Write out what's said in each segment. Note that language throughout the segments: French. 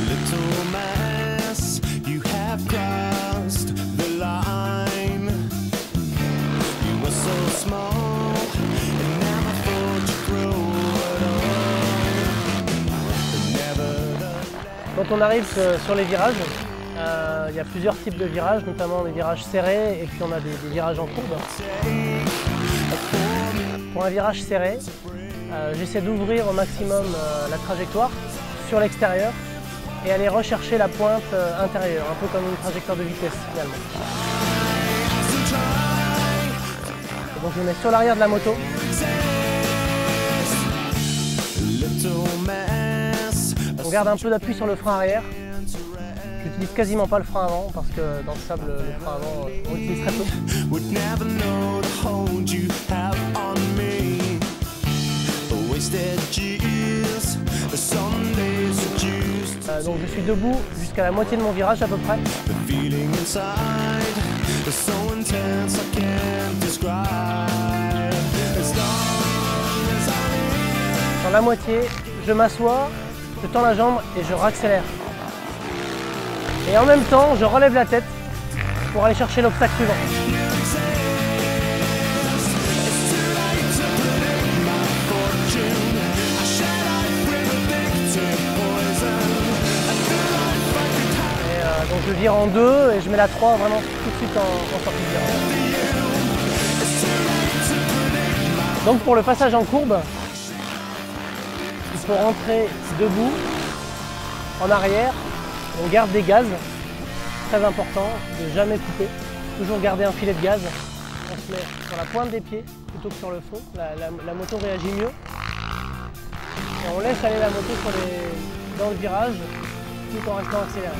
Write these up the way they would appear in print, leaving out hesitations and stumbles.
Little mess, you have crossed the line. You were so small, and now I thought you grow at all. Quand on arrive sur les virages, il y a plusieurs types de virages, notamment des virages serrés et puis on a des virages en courbe. Pour un virage serré, j'essaie d'ouvrir au maximum la trajectoire sur l'extérieur et aller rechercher la pointe intérieure, un peu comme une trajectoire de vitesse finalement. Donc je me mets sur l'arrière de la moto. On garde un peu d'appui sur le frein arrière. J'utilise quasiment pas le frein avant parce que dans le sable, le frein avant, on l'utilise très peu. Donc je suis debout jusqu'à la moitié de mon virage à peu près. Sur la moitié, je m'assois, je tends la jambe et je raccélère. Et en même temps, je relève la tête pour aller chercher l'obstacle suivant. Donc je vire en deux et je mets la 3 vraiment tout de suite en sortie de virage. Donc pour le passage en courbe, il faut rentrer debout, en arrière. On garde des gaz, très important, de ne jamais couper. Toujours garder un filet de gaz. On se met sur la pointe des pieds plutôt que sur le fond. La moto réagit mieux. Et on laisse aller la moto dans le virage tout en restant accéléré.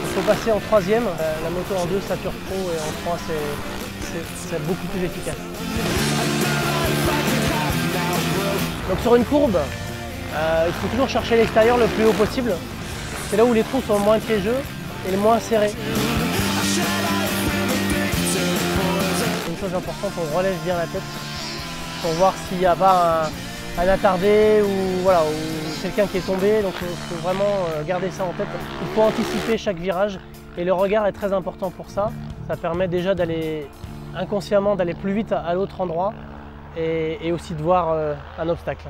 Il faut passer en troisième, la moto en 2 sature trop et en 3 c'est beaucoup plus efficace. Donc sur une courbe, il faut toujours chercher l'extérieur le plus haut possible. C'est là où les trous sont le moins piégeux et le moins serrés. Une chose importante, on relève bien la tête pour voir s'il n'y a pas un attardé ou, voilà, ou quelqu'un qui est tombé, donc il faut vraiment garder ça en tête. Il faut anticiper chaque virage et le regard est très important pour ça. Ça permet déjà d'aller inconsciemment d'aller plus vite à l'autre endroit et aussi de voir un obstacle.